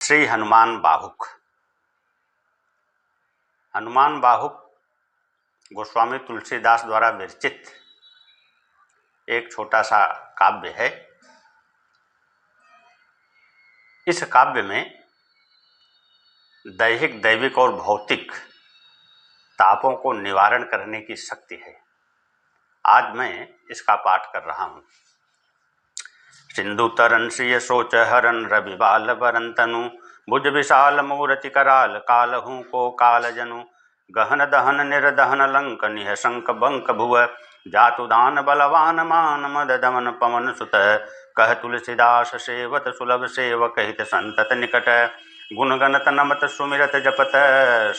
श्री हनुमान बाहुक। हनुमान बाहुक गोस्वामी तुलसीदास द्वारा विरचित एक छोटा सा काव्य है। इस काव्य में दैहिक, दैविक और भौतिक तापों को निवारण करने की शक्ति है। आज मैं इसका पाठ कर रहा हूँ। सिंधु तरन श्रिय सोच हरन रवि बाल बरन तनु भुज विशाल मूरति कराल कालहू को काल जनु गहन दहन निर्दहन लंक निह शंक बंक भुव जातुदान बलवान मान मद दमन पवन सुत कह तुलसीदास सेवत सुलभ सेवक हित संतत निकट गुण गणत नमत सुमिरत जपत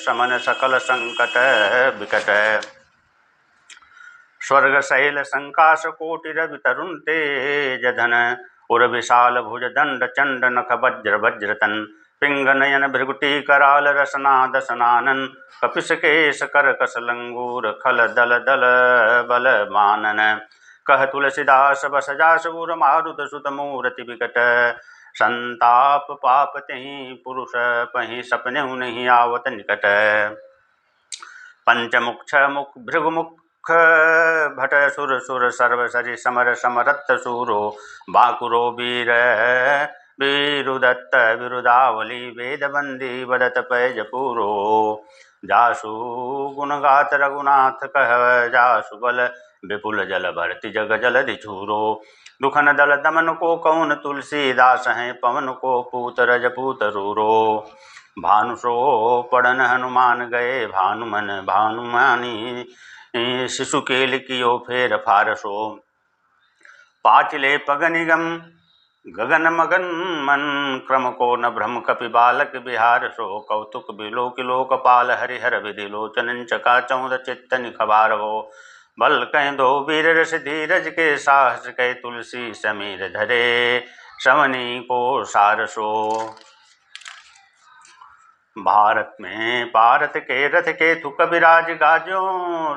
समन सकल संकट विकट स्वर्ग शैल संकाश कोटि रवि तरुण तेज धन उर विशाल भुज दंड चंड नख वज्र वज्रतन पिंग नयन भृगुटी कराल रसना दसनानन कपिस केश कर कस लंगूर खल दल दल बल मानन कह तुलसीदास बस जास उर मारुत सुत मूरति विकट संताप पाप तहि पुरुष पहि सपने नहीं आवत निकट पंचमुख छ मुख भृगुमुख भट सुर सुर सर्व सरि समर समरत सूरो बाकुरो वीर वीरुदत्त विरुदावली वेदबंदी बदत पैजपूरो जासु गुणगात रघुनाथ कह जासु बल विपुल जल भरति जग जलधि छूरो दुखन दल दमन को कौन तुलसीदास हैं पवन को पूत रजपूत रूरो भानुसो पड़न हनुमान गए भानुमन भानुमानी शिशु केल कियो फेर फारसो पाचले पगनिगम गगन मगन मन क्रम को न भ्रम कपि बालक बिहार सो कौतुक बिलोक लोकपाल हरिहर विधि लोचन चका चौद चित्त निखबार हो बल कह दो वीर रस धीरज के साहस कह तुलसी समीर धरे शमनी को सारसो। भारत में पारत के रथ के थु कविराज गाजो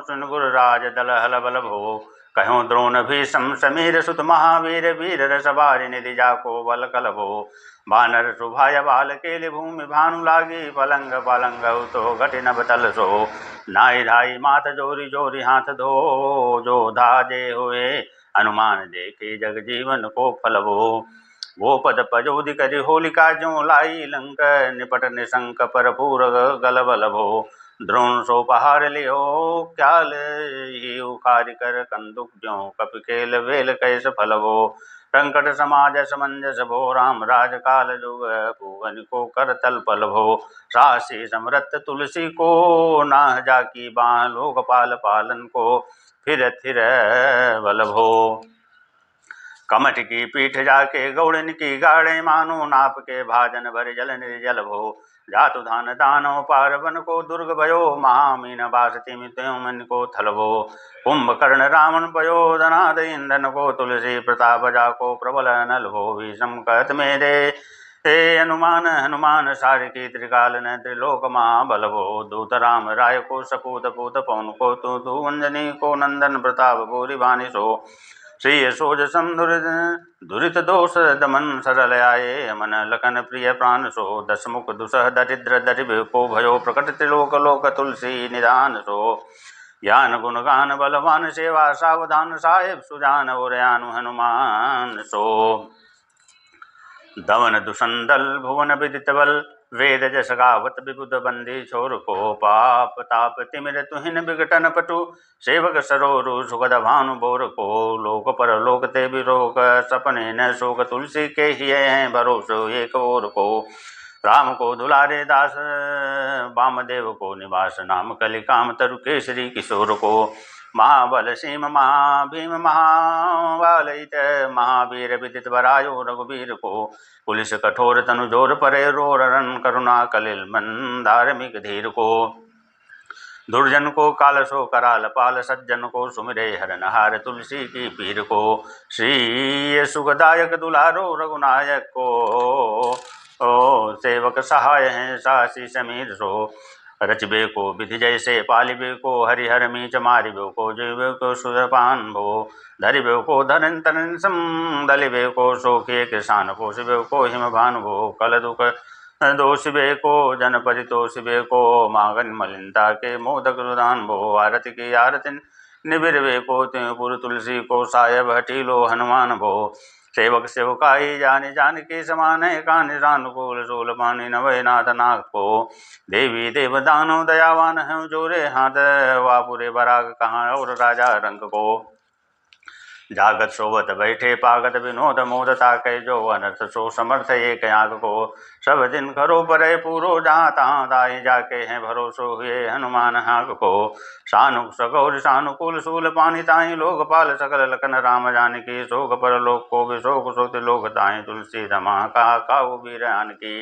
सुन गुर राज दल हल बल भो कहो द्रोण भीषम समीर सुत महावीर वीर रस भारि निधि जाको बल कल भो बानर सुभाय बाल केलि भूमि भानु लागी पलंग पलंग तो घटि नभ तल सो नाई धाई माथ जोरी जोरी हाथ धो जो धाजे हुए हनुमान देखे जग जीवन को फल भो गोपद पजोदि करि होलिका जो लाई लंक निपट निशंक पर पूर गल बल भो द्रोण सो पहाड़ लियो क्याल ही उखारि कर कंदुक ज्यों कपि केल वेल कैस फल भो संकट समाज समंजस भो राम राज काल जुग भुवन को कर तल पल भो सासी समरत तुलसी को नाह जाकी बाँ लोकपाल पालन को फिर थिर बल भो कमट की पीठ जाके गौड़न की गाड़े मानो नाप के भाजन भर जल निर्जल भो जातु धान दानो पारवन को दुर्ग भयो महामीन बासति मित्यों मन को थल भो कुंभकर्ण रावण पयो धनाद इंधन को तुलसी प्रताप जाको प्रबल नल भो विषम कहत मेरे हे हनुमान हनुमान सारिकी त्रिकाल न त्रिलोक महाबल भो दूत राम राय को सपूत पूत पवन को तू अंजनी को नंदन प्रताप भूरि बानी सो श्री सोज संधुर दुरित दोष दमन सरल आये मन लखन प्रिय प्राण सो दशमुख दुसह दरिद्र दरिभ को भयो प्रकट त्रिलोक लोक तुलसी निदान सो ज्ञान गुण गान बलवान सेवा सावधान साहेब सुजान उरयानु हनुमान सो दवन दुसंदल भुवन विदित बल वेद जस गावत विबुध बंदी छोर को पाप ताप तिमिर तुहिन विघटन पटु सेवक सरोरु सुगद भानु बोर को लोक पर लोक ते विरोक सपने न शोक तुलसी के ही हैं भरोसो एक ओर को राम को दुलारे दास वामदेव को निवास नाम कलि काम तरु केसरी किशोर को महाबल सीम महाभीम महाबालित महावीर विदित बरायो रघुवीर को पुलिस कठोर तनु जोर परे रोर रन करुणा कलिल मन धार्मिक धीर को दुर्जन को काल सो कराल पाल सज्जन को सुमिरे हरन हार तुलसी की पीर को श्री सुखदायक दुलारो रघुनायक को ओ सेवक सहाय हैं सासी समीर सो रचबे को विधि जैसे पालिबे को हरिहर मीच मारिबे को जीवे को सुरपान भो धरिबे को धरन तरण सम दलिबे को शोके किसान पोषबे को हिम भानु भो कल दुख दोषिबे को जन परितोषिबे को मागन मलिनता के मोदक रुदान भो आरती की आरती निबिरवे को त्योपुर तुलसी को सायब हटीलो हनुमान भो सेवक सेवकाई जानी जान के समान है कान अनुकूल सोल पानी नवय नाथ नाग को देवी देव दानो दयावान है जोरे हाथ वापुरे बराग कहाँ और राजा रंग को जागत सोवत बैठे पागत विनोद मोदता कै जो अनर्थ सो समर्थ एक आग को सब दिन करो परे पूरो जहाँ तहाँ दाई जाके हैं भरोसो हुए हनुमान हाग को सानुक सगौर सानुकूल सूल पानी ताई लोग पाल सकल लखन राम जानकी शोक पर लोक को विशोक सोति लोक ताई तुलसी रमा कहा काऊ बीरान की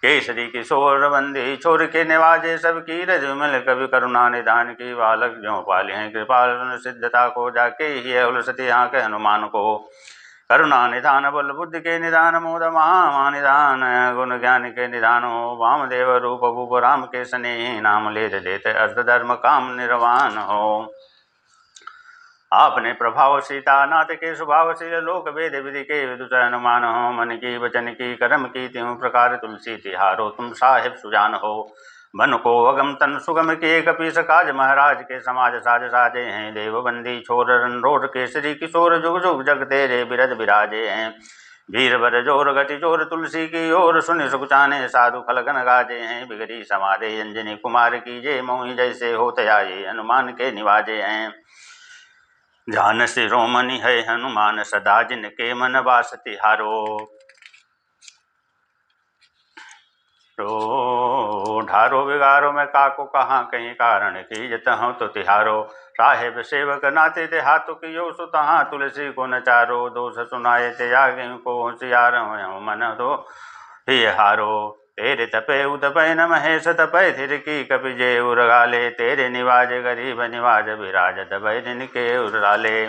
केसरी किशोर बंदी छोर के निवाजे सब की रजमल कवि करुणा निदान की बालक ज्यों पाले हैं कृपाल सिद्धता को जाके ही उलसती आंख हनुमान को करुणा निधान बल बुद्धि के निधान मोद महानिधान गुण ज्ञान के निधान हो वामदेव रूप भूप राम के सने नाम लेत लेत अर्थ धर्म काम निर्वाण हो आपने प्रभाव सीता नाथ के स्वभावशील लोक वेद विधि के विदुष हनुमान हो मन की वचन की कर्म की त्यों प्रकार तुलसी तिहारो तुम साहिब सुजान हो मन को अगम तन सुगम के कपीस काज महाराज के समाज साज साजे हैं देवबंदी छोर रोड केसरी किशोर जुग जुग जग तेरे बिरद बिराजे हैं वीर बर जोर गति जोर तुलसी की ओर सुनि सुचाने साधु खलगन गाजे हैं बिगड़ी समारे अंजनी कुमार की जय मोहि जैसे हो तयाये हनुमान के निवाजे हैं जान से रोमनी है हनुमान सदा जिनके मन वास तिहारो ढारो बिगारो मैं काको कहाँ कहीं कारण की जत हूँ तो तिहारो साहेब सेवक नाते ते हाथों की यो सुतहा तुलसी को नचारो दोष सुनाए ते आगे को होशियार हो मन दो ही हारो तेरे तपे उतपय न महेश तपय थिर की कपि जे उरगाले तेरे निवाज गरीब निवाज विराज दबय जिनके उराले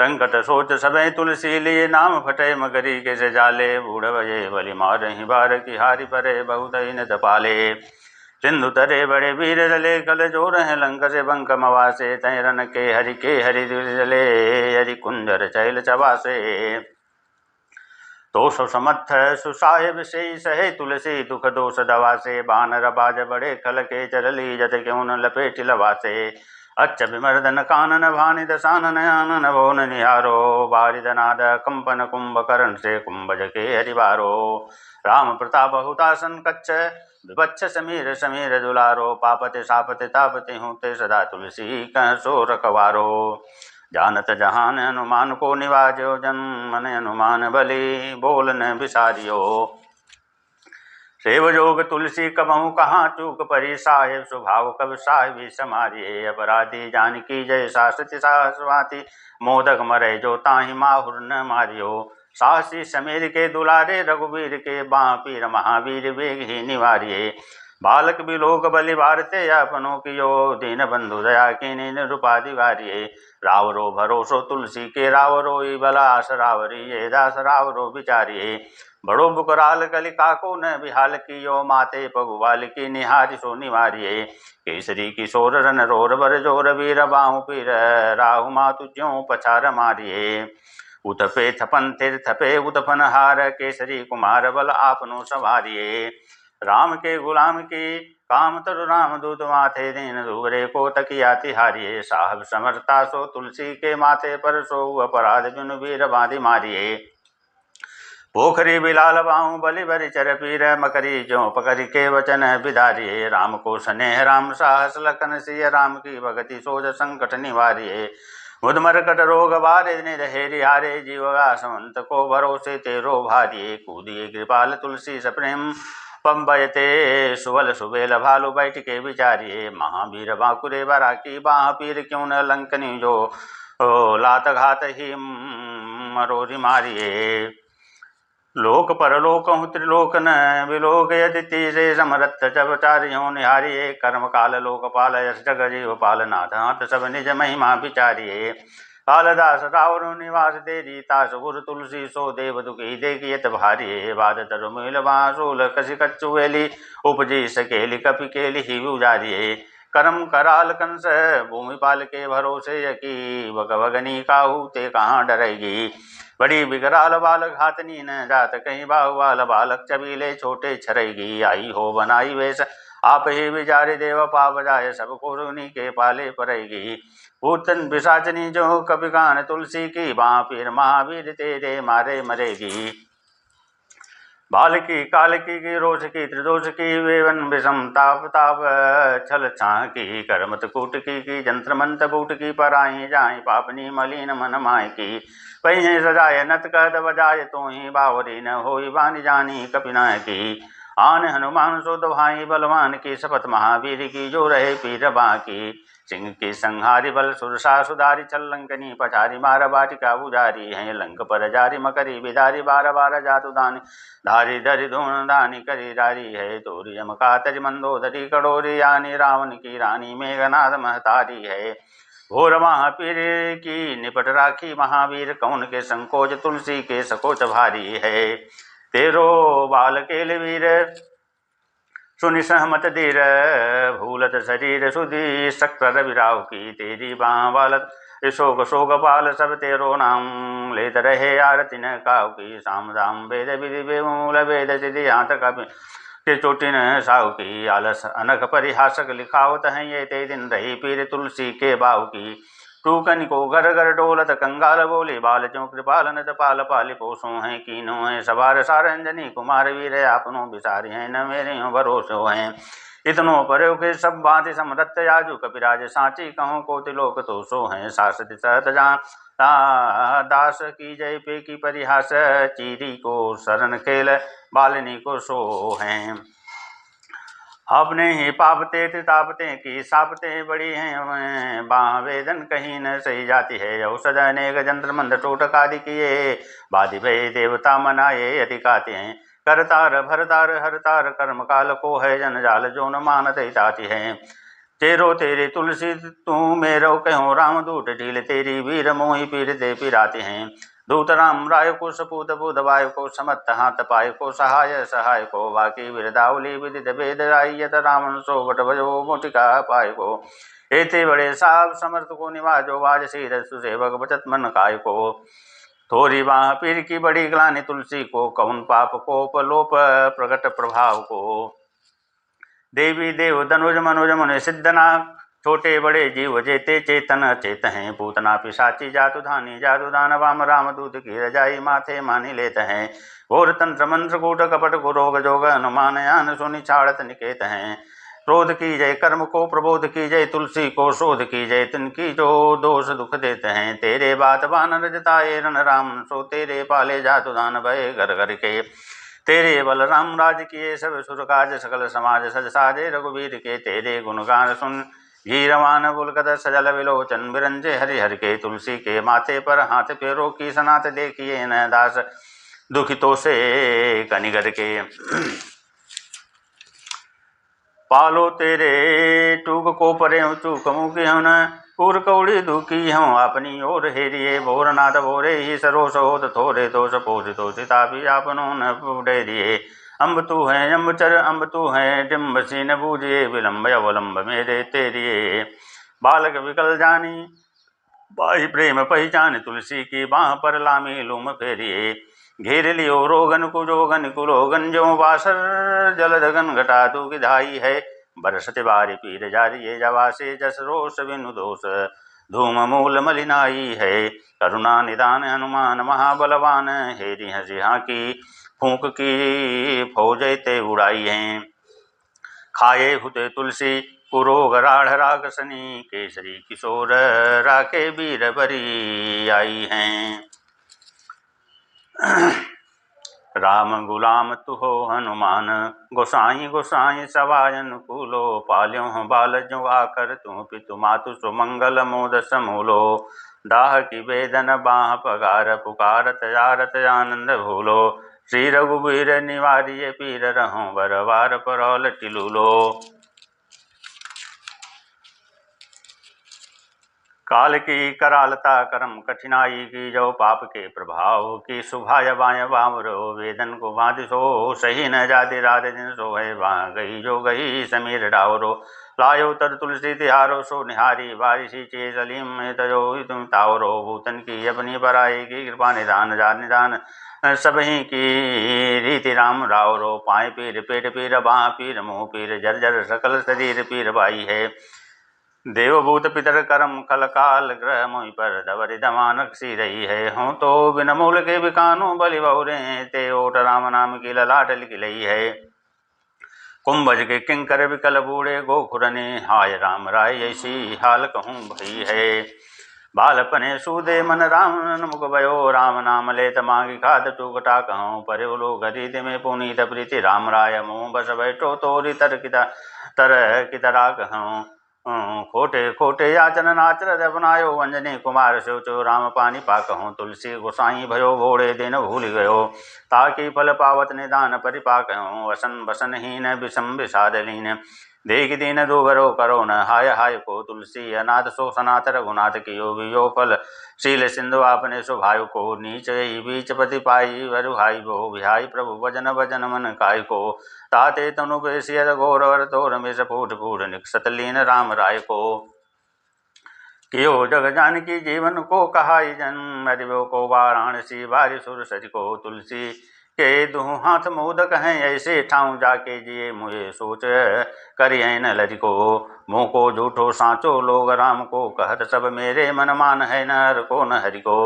संकट सोच सबे तुलसी लिए नाम फटे मगरी के से जाले बूढ़ भये बलि मार ही बार की हारी परे बहुत न तपाले सिंधु तरे बड़े वीर दले कल जोर हैं लंक से बंक मवासे तय रन के हरि दिले हरि कुंजर चैल चबासे तो सो समर्थ सुसाहिब से सहे तुलसी दुख दोष दवा से बानर बाज बड़े खल के चरली जत क्यों न लपेट लवासे अच्छ विमर्दन कानन भानि दशानन आनन भोन निहारो बारिदनाद कंपन कुंभकर्ण से कुंभज के हरिवारो राम प्रताप बहुतासन कच्छ विपच्छ समीर समीर दुलारो पापते सापते तापते होते सदा तुलसी कह सो रखवारो जानत जहान हनुमान को निवाजो जन मन हनुमान बलि बोल न बिसारियो सेव जोग तुलसी कबहू कहाँ चूक परी साहेब स्वभाव कब साहिबी समारिये अपराधी जानकी जय सासति साहसवाती मोदक मरे जो ताहि माहुर न मारियो साहसी समीर के दुलारे रघुवीर के बाँ पीर महावीर वेग ही निवारिये बालक भी लोग बलि भारते अपनों की यो दीन बंधु दया की निरूपा दिवारिये रावरो भरोसो तुलसी के रावरो बलास रावरी ये दास रावरो बिचारिये बड़ो बुकराल कलिका को न बिहाल की यो माते पगुवाल की निहारी सो निवारिये केसरी किशोर रन रोर बर जोर वीर बाहु पीर राहु मातु ज्यों पछार मारिये उतपे थपन तीर्थ पे उतपन हार केसरी कुमार बल आपनो संवारिये राम के गुलाम की काम तरु राम दूत माथे दीन दूरे को तकिया तिहारिये साहब समर्था सो तुलसी के माथे पर सो अपराध बिनु वीर बांधि मारिये पोखरी बिलाल बाहू बलि बरि चर पीर मकरी जो पकरी के वचन बिदारिये राम को स्नेह राम साहस लखन सिय राम की भगति सोज संकट निवारिये मुदमरकट रोग बारे निधेरि हारे जीवगा समंत को भरोसे तेरो भारिये कूदिये कृपाल तुलसी सप्रेम पंबयते सुबल सुबेल भालू बैठ के विचारिये महावीर बांकुरे बरा की बाह पीर क्यों न लंकनी जो लात घात ही मरोरी मारिये लोक परलोक त्रिलोक न विलोक यदि तीरे समरथ जब चारियों निहारिये कर्म काल लोकपाल यश जग जीव पालनाथ हाथ सब निज महिमा विचारिये कालदास रावर निवास तेरी तास गुरु तुलसी सो देव दुखी देखियत भारिये बाद तरु मिल बासूल कसी कच्चुएली उपजी सकेली कपि केली ही उजारिये करम कराल कंस भूमिपाल के भरोसे यकी बग बगनी काहू ते कहाँ डरेगी। बड़ी बिगराल बालक हाथनी न जात कहीं बाहुवाल बालक चबीले छोटे छरेगी। आई हो बनाई वेश आप ही विचारे देव पाप जाए सबको रुनी के पाले पड़ेगी। पूतन पिशाचनी जो कभी कान तुलसी की बाँ पीर महावीर तेरे मारे मरेगी। बाल की काल की रोष की त्रिदोष की वेवन विषम ताप ताप छल छाह की करमत कूट की जंत्र मंत्र बूट की पराई जाए पापनी मलिन मन माय की। पही सजाए नत कहत बजाए तो ही बावरी न होई बानी जानी कपिना की। आन हनुमान सो भाई बलवान की शपथ महावीर की जो रहे पीर बाकी। सिंह की संहारी बल सुरसा सुधारी छल लंकनी पछारी मार बाटिका बुझारी है लंक पर जारी मकरी बिदारी बार बार जातु दानी धारी धरि धूण दानी करी डारी है तोरी कातरी मंदोदरी कड़ोरी यानी रावण की रानी मेघनाद महतारी है। घोर महापीर की निपट राखी महावीर कौन के संकोच तुलसी के सकोच भारी है। तेरो बाल केल वीर सुनि सहमत धीर भूलत शरीर सुधी शक्र रविराव की। तेरी बाँ बालत शोक शोक पाल सब तेरो नाम लेत रहे आरती न काव की। साम दाम वेद विधि बेमूल वेद सिद्धि यहाँ तक के चोटिन साहु की। आलस अनख परिहासक लिखावत हैं ये ते दिन रही पीर तुलसी के बाहु की। टूकन को घर घर डोलत कंगाल बोली बाल चौ कृपाल न पाल पाली पोसो हैं कीनो हैं सवार सारंजनी कुमार वीर आपनो बिसारी हैं न मेरे भरोसो हैं। इतनो पर्यो के सब बात समरत याजु कपिराज सांची कहूँ को तिलोक तो सो हैं। शासत सहत जान दास की जय पे की परिहास चीरी को शरण खेल बालिनी को सो हैं। अपने ही पापते तापते की सापते बड़ी हैं बाह वेदन कहीं न सही जाती है। औषध अनेक जंत्र मंत्र टोटक आदि किए बाधि भय देवता मनाए अधिकाते हैं। करतार भरतार हरतार कर्म काल को है जनजाल जो न मानत हिताती है। तेरो तेरे तुलसी तू मेरो कहो राम दूत ढील तेरी वीर मोहि पीर दे पिराते हैं। दूत राम राय को सपूत बुध वायु को समत हाथ पाय को सहाय सहाय को बाकी विरदावली विदित भेद आयत रावण सो बट भजो मोटिका पाय को। एते बड़े साब समर्थ को निवाजो वाज सीर सुसेवक बचत मन काय को। थोरी बाह पीर की बड़ी ग्लानि तुलसी को कौन पाप को पलोप प्रगट प्रभाव को। देवी देव धनुज मनुज मुनि सिद्धनाथ छोटे बड़े जीव जेते चेतन चेत हैं। पूतना पिशाची जातु धानी जादू दान वाम राम दूत की रजाई माथे मानी लेत हैं। घोर तंत्र मंत्र कूट कपट कुरोग जोग हनुमान यान सुनि छाड़त निकेत हैं। क्रोध की जय कर्म को प्रबोध की जय तुलसी को शोध की जय तिनकी जो दोष दुख देते हैं। तेरे बात बानर जताए रण राम सो तेरे पाले जातु दान भय घर घर के। तेरे बल राम राज किए सब सुर काज सकल समाज सज साजे रघुवीर के। तेरे गुणगान सुन गीरवान बुलकत सजल विलोचन बिरंजे हरि हर के। तुलसी के माथे पर हाथ फेरो की सनात देखिए न दास दुखितों से कनिगर के। पालो तेरे टूक को परे चूक मुखी हूँ न कूर कौड़ी दुखी हूँ अपनी ओर हेरिए। भोरनाथ भोरे ही सरोस होत थोरे दोष पोषितो सितापी आपनो न डेरिए। अम्ब तू है अम्बचर अम्ब तू है डिम्ब सी न बूझिए विलम्ब अवलंब मेरे तेरिए। बालक विकल जानी बाही प्रेम पहचान तुलसी की बाह पर लामी लूम फेरिए। घेर लियो रोगन कुरोगन कुरोगन जो बासर जलधगन घटा तू विधाई है। बरसत बारी पीर जारिये जवासे जस रोष बिनु दोष धूम मूल मलिनाई है। करुणा निदान हनुमान महाबलवान हेरी हसिहा की फूंक की फौजते उड़ाई हैं। खाए हुते तुलसी कुरोग राढ़ रागसनी केसरी किशोर राके वीर बरी आई हैं। राम गुलाम तुहो हनुमान गोसाई गोसाई सवाय अनुकूलो। पाल्यो बाल जो आकर तू पितु मातु सुमंगल मोद समूलो। दाह की वेदन बाह पगार पुकारत यारत आनंद भूलो। श्री रघुवीर निवारिय पीर रहो बरवार परौल टिलूलो। काल की करालता करम कठिनाई की जो पाप के प्रभाव की सुभाय बाय बामरो वेदन को बाधिसो सही न जाति रात दिन सो है वहाँ गई जो गई समीर डावरो लायो तर तुलसी तिहारो सो निहारी बारिशी चे सलीम में तजो तुम तावरो भूतन की अपनी बराई की कृपा निदान जा निदान सबही की रीति राम रावरो पाए पीर पेट पीर बाँ पीर मुँह पीर जर जर सकल शरीर पीर बाई है देवभूत पितर करम खल काल ग्रह मुहि पर धवरि धमानक सी रही है हूँ तो बिन मूल के बिकानु बलि बहुरे ते ओट राम नाम की ललाट लिख लई है कुंभज के किंकर विकल बूढ़े गोखुरने हाय राम राय ऐसी हाल कहूँ भई है बालपने सूदे मन राम मुख भयो राम नाम लेत मांगी खाद टूकटा कहूँ परे लो गरीद में पुनीत प्रीति राम राय मुँह बस बैठो तोरी तर कितरा कहूँ खोटे खोटे याचन नाचर अपनायो वंजनी कुमार सोचो राम पानी पाकहूँ तुलसी गोसाई भयो घोड़े दिन भूल गयो ताकि फल पावत निदान परिपाकहूँ वसन वसनहीन विषम विषादलीन देख दीन दुबरो करो न हाय हाय को तुलसी अनाथ सो सनाथ रघुनाथ कियो वियो फल शील सिंधु आपने सुभायु को नीच ही बीच पति पाई वरु हाई भो विहाई प्रभु भजन भजन मन काय को ताते तनु बेसियर गौरवर तोर में सपूट फूट निक्षत लीन राम राय को कियो जग जानकी जीवन को कहाई जन अरिवो को वाराणसी बारी सुर सज को तुलसी के दुह हाथ मोदक हैं ऐसे ठाऊं जाके जिए मुझे सोच करिए न लज को मुँह को झूठो सांचो लोग राम को कहत सब मेरे मन मान है नर को न हरि को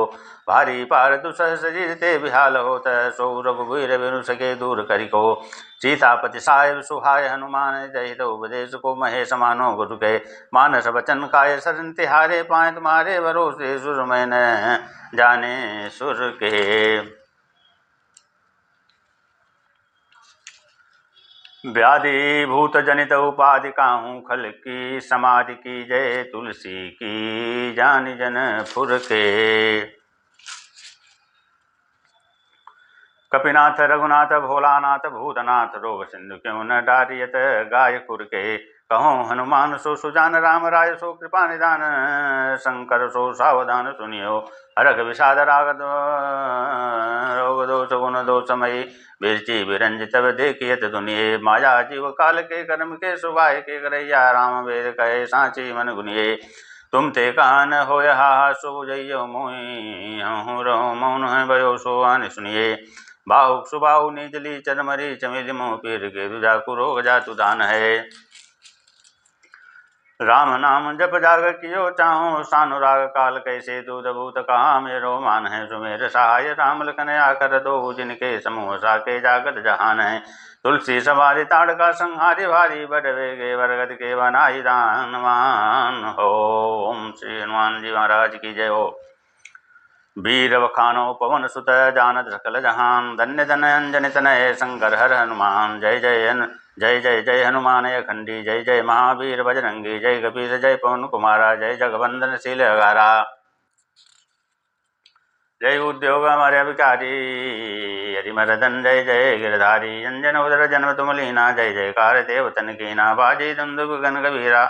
भारी पार दुसह शरीर ते विहाल होत सो रघुवीर बिनु सके दूर करि को सीतापति साहेब सुहाय हनुमान जय तो उपदेश को महेश मानो गुरु के मानस वचन काय शरण तिहारे पाए तुम्हारे भरोसे सुर मैं न जाने सुर के व्याधि भूत जनित उपाधि काहूँ खल की समाधि की जय तुलसी की जानि जन फुर के कपिनाथ रघुनाथ भोलानाथ भूतनाथ रोग सिंधु क्यों न डारियत गाय कुर के कहो हनुमान सो सुजान राम राय सो कृपा निदान शंकर सो सावधान सुनियो हरक विषाद राग रोग दोष गुण दोषमयी बिरची बिरंजित देखियत दुनिये माया जीव काल के कर्म के सुभाय के करैया राम वेद कहे सांची मन गुनिये तुम ते कान हो हा सो जइयो मोहि हूँ रहो मौन है भयो सो आन सुनिए बाहुक सुबाहु नीजली चरमरी चमेली मोह पीर के दुजा कुरोग जातु दान है राम नाम जप जाग कियो चाहूँ सानुराग काल कैसे दूध भूत कहा मेरो मान है सुमेर सहाय राम लखन आकर दो जिनके समूह साके जागत जहान है तुलसी सवारी ताड़का संहारी भारी बड़ वेगे वरगत के बनाई दानवान हो। ओम श्री हनुमान जी महाराज की जय हो। वीर बखानो पवन सुत जानत सकल जहान धन्य धन अंजन तनय शंकर हर हनुमान जय जय जय जय जय हनुमान अखंडी जय जय महावीर बजरंगी जय कपीर जय पवन कुमारा जय जगवंदन शील अगारा जय उद्योग हमारे विकारी हरिमरदन जय जय गिरधारी अंजन उदर जन्म तुमलीना जय जयकार देवतन कीना बाजी दुंदुभ गन कबीरा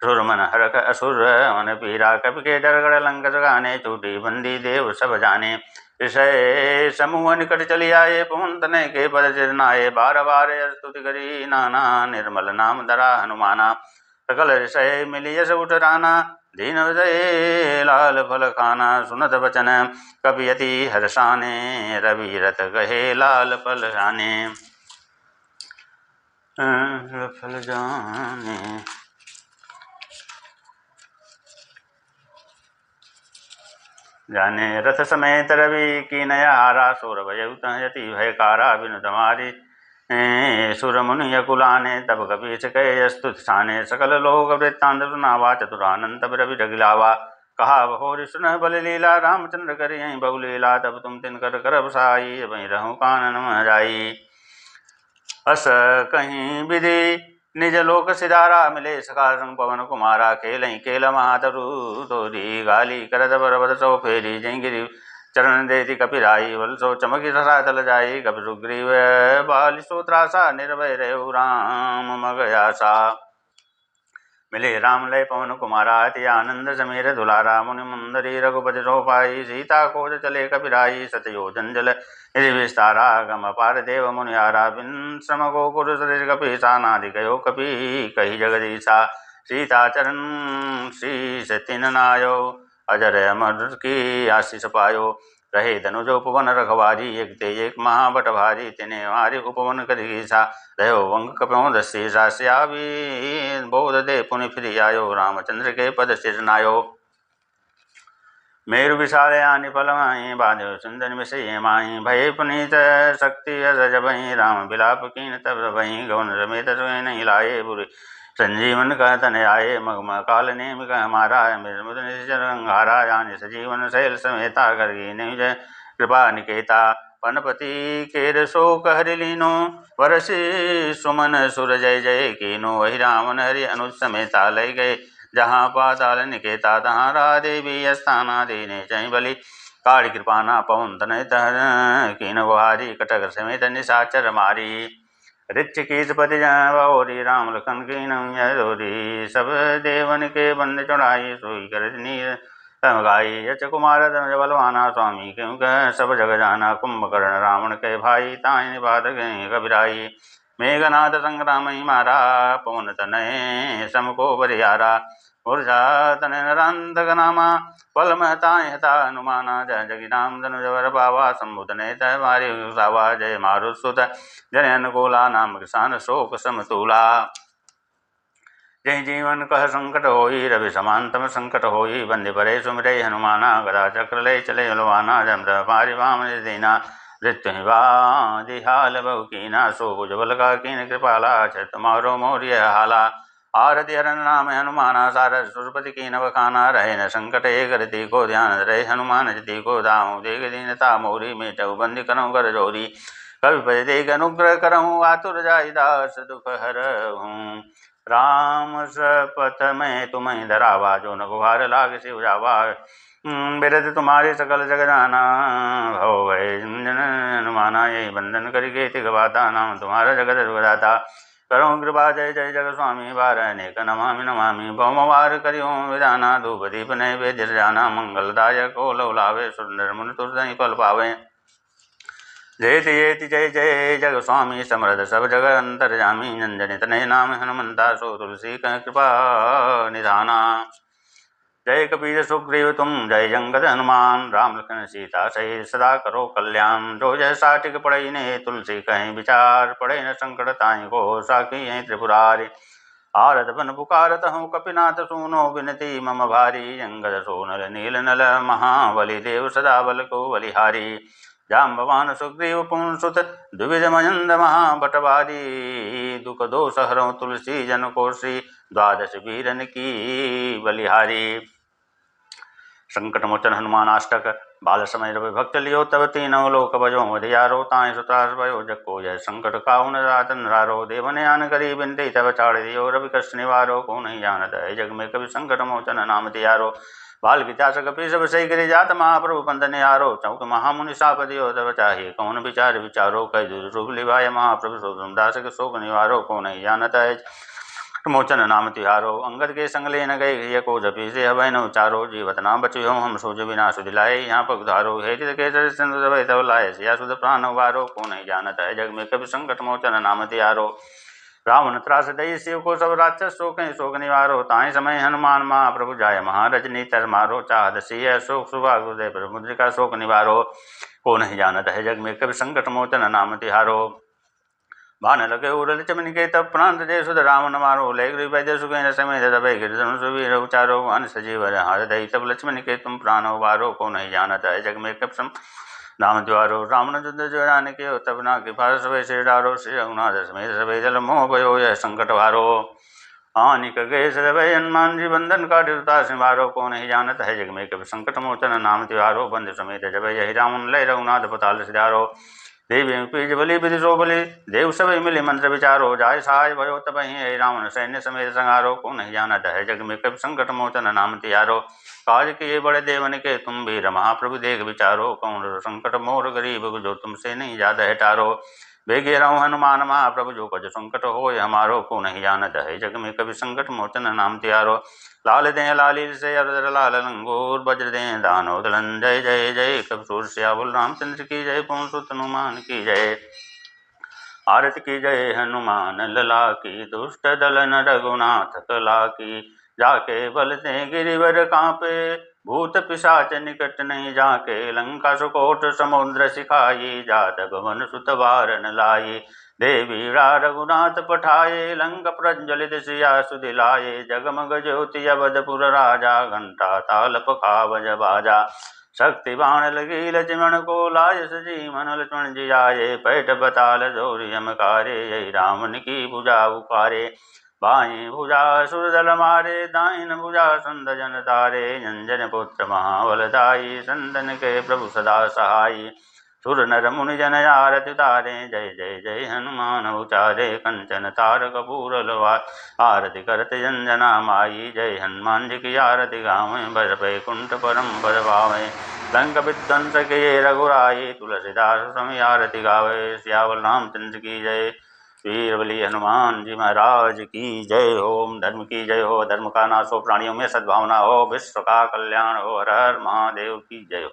सुर मन हरक असुर मन पीरा कपि के डरगड़ लंक गाने छूटी बंदी देव सब जाने ऋषय समूह निकट चली आए पवन तनय के पद चिरनाए बार बार स्तुति करी नाना निर्मल नाम धरा हनुमाना सकल ऋषय मिली यश उठ राना दीन हृदय लाल फल खाना सुनत बचन कपियति हर्षाने रवि रत कहे लाल फल जाने फल जाने जाने रथ समेत रवि की नया हारा सुर भयउत यति भयकारा बिनु तुम्हारी सुर मुनि यकुलाने तब कपीस कहे स्तुत साने सकल लोक वृत्तांत सुनावा चतुरानंद तब रवि रगिलावा कहा बहोर सुन बल लीला रामचंद्र कर यही बहु लीला तब तुम तिन कर करब साई वही रहूँ कानन में जाई अस कहीं विधि निज लोक सिधारा मिले सका संग पवन कुमारा खेल खेल महातरु तोरी गाली करद बरबद सो फेरी जयगिरी चरण देती कपिराई बल सो चमकी ससा तल जाई कपि सुग्रीव बाली सो त्रासा निर्भय रहो राम मगयासा मिले राम लय पवन कुमारा अति आनंद समीर दुलारा मुनि मुंदरी रघुपति सोपाई सीता खोज चले कपिराई सतयोजन जल निधि विस्तारा गम पार देव मुनियारा बिन श्रम गोकुल सरिस कपि सानादि कयो कपि कही जगदीशा सीता चरण शीस तिन नायो अजर अमर की आशीष पायो रहे धनुज उपवन रखवारी एक ते एक महाबट भारी तिने मारे उपवन करीसा दयो वंग कप्यों दस्सी सास्यावी बोध दे पुनि फिर आयो रामचंद्र के पद सिरनायो मेरु विशाल आनि फल माही बाधो सुंदर विषय माही भय पुनीत शक्ति रज बही राम बिलाप कीन तब बही गौन समेत नहीं लाए बुरी संजीवन का तन आये मगम काल नेम का हमारा अंगारा जान सजीवन शैल समेता करगी नहीं जय कृपा निकेता पनपति केर शोक हरि लीनो वरसी सुमन सुर जय जय कीनो वही रामन हरि अनुज समेता लय गए जहाँ पाताल निकेता तहाँ रा देवी स्थाना देने चय बलि काली कृपाना पवन तनय कीन गुहारी कटक समेत निशाचर मारी ऋच कीसपति जौरी राम लखन की नोरी सब देवन के बंद चढ़ाई सोई कर नीर गाई यच कुमार धनुज बलवाना स्वामी क्यों कह सब जग जाना कुंभकर्ण रावण के भाई ताहि निबाध गए कबीराई मेघनाथ संग्राम मारा पवन तनय समको बरियारा ऊर्जा तनय नरांतक नामा पल महताय हता हनुमाना जय जगिनाम धनुजवर बाबा संबुधने तय मारी सावा जय मारुसुत जय अनुकूला नाम किसान शोक समतूला जय जीवन कह संकट होई रवि समांतम संकट होई बंदे परे सुमिरे हनुमाना गदा चक्र ले चले बलवाना जम पारि वाम दीना मृत्युवादिहाल बहुकीना सो भुजबल का कीन कृपाला छत मारो मोर्य हाला आरति हरण नाम हनुमाना सारद सुरपति की नवखाना रहे न संकट एक रति को ध्यान रहे हनुमान जति को दामो देख दीनता मोरी मेटऊ बंदी करो कर जोरी कवि पद देख अनुग्रह करहूँ आतुर जाई दास दुख हरहूँ राम सपथ में तुम्हें धरावा जो न गुहार लाग शिव जावा बिरद तुम्हारे सकल जग जाना भव भय हनुमाना यही बंधन करके तिगवाता नाम तुम्हारा जगत रुदाता करो कृपा जय जय जग स्वामी बार अनेक नमामि नमामि भौमवार करियो विधाना धूप दीप नैवेद्य जाना मंगलदायक ओ लौलावे सुंदर मुनि तुरदहि फल पावे जयति जयति जय जय जग स्वामी समर्थ सब जग अंतर जामी नंदन तनय नाम हनुमंता सो तुलसी कह कृपा निधाना जय कबीर सुग्रीव तुम जय जंगद हनुमान राम लखन सीता सही सदा करो कल्याण जो जय साटिक पढ़ई ने तुलसी कहीं विचार पढ़े न संकट ताई को साखी हैं त्रिपुरारी आरत बन पुकारत हूँ कपिनाथ सुनो विनती मम भारी जंगद सोनल नील नल महाबली देव सदा बल को बलिहारी जाम्बवान सुग्रीव पुंसुत द्विविध मयंद महाबटवारी दुख दोष हरौ तुलसी जन को श्री द्वादश वीरन की बलिहारी संकट मोचन हनुमान अष्टक बाल समय रवि भक्त लियो तब तीनों लोक बजो मधियारो ताय सुत्रास भयो जको जय संकट काउन रातन रारो देवन आन करी बिनती तब चाड़ दियो रवि कष्ट निवारो को नहीं जानत है जग में कभी संकट मोचन नाम दियारो बाल विचास कपि सब सही गिरि जात महाप्रभु पंथ निहारो चौक महामुनि साप दियो तब चाहे कौन विचार विचारो कई दुरूप लिवाय महाप्रभु शोक दास के शोक निवारो को नहीं जानत है मोचन नाम तिहारो अंगद के संग ले न गए को जपी से हवै न उचारो जीवत नाम बचियो हम सोज बिना सुध लाए यहाँ पग धारो हे के दबे तब लाए सिया सुध प्राण वारो को नहीं जानत है जग में कभी संकट मोचन नाम तिहारो रावण त्रास दई शिव को सब राक्षस शोक शोक निवारो ताई समय हनुमान महाप्रभु जाय महारजनी तर मारो चाहत सिय शोक सुभा गुरुदेव प्रभु मुद्रिका शोक निवारो को नहीं जानत है जग में कभी संकट मोचन नाम तिहारो भान लगे उरल चमन के तब प्रांत जय सुध रावण मारो ले गृह वैद्य सुखेन समेत दबे गिरधन सुवीर उचारो वन सजीव हाथ दई तब लक्ष्मण के तुम प्राण उबारो को नहीं जानत है जग में कब सम नाम द्वारो रावण युद्ध जोरान के तब ना कृपा सभे से डारो श्री रघुनाथ समेत सभे जल मोह भयो यह संकट भारो हानिक गए सभय हनुमान जी बंधन का ढिरता सिंवारो को नहीं जानत है जग में कब संकट मोचन नाम त्योहारो बंद समेत जब यही रावण लय रघुनाथ पताल सिधारो देवी पीज बलि विधि सो बलि देव सब मिले मंत्र विचारो जाय सहाय भयो तब ही रावण सैन्य समेत संहारो को नहीं जानत है जग में कब संकट मोचन नाम तिहारो काज किए बड़े देवन के तुम वीर महाप्रभु देख विचारो कौन संकट मोर गरीब जो तुमसे नहीं ज्यादा है टारो बेगे रहूं हनुमान महाप्रभु जो कज संकट होय हमारो को नहीं जानत है जग में कभी संकट मोचन नाम त्यारो। लाल दे लाली से अरदर लाल लंगूर वज्र दे दानो दलन जय जय जय कब सूर श्यावल रामचंद्र की जय पवन सुत हनुमान की जय। आरती की जय हनुमान लला की दुष्ट दलन रघुनाथ कला की। जाके बल दे गिरिवर कांपे भूत पिशाच निकट नहीं जाके। लंका सुकोट समुद्र सिखाई जात भवन सुत वारन लाई। देवी रघुनाथ पठाए लंक प्रज्वलित सिया सुदिलाए। जगमग ज्योति अवधपुर राजा घंटा ताल पखावज बाजा। शक्ति बाण लगी लक्ष्मण को लाय सजीवन लक्ष्मण जी आये। पैठ बताल जोरी यमकारे यही रामन की भुजा उखारे। बाएं भुजा सुरदल मारे दाहिन भुजा संद जन तारे। अंजन पुत्र महाबलदाई संदन के प्रभु सदा सहाई। सुर नर मुनि जन आरति उतारे जय जय जय हनुमान उचारे। कंचन तार कपूर लवार आरती करत जन जना माई। जय हनुमान जी की आरती गावें बर बैकुंठ परम पद पावें। लंक विध्वंस के रघुराई तुलसीदास स्वामी आरती गावे। सियावल रामचंद्र की जय। वीर बली हनुमान जी महाराज की जय। ओम धर्म की जय हो, धर्म का नाश हो, प्राणियों में सद्भावना हो, विश्व का कल्याण हो। हर हर महादेव की जय हो।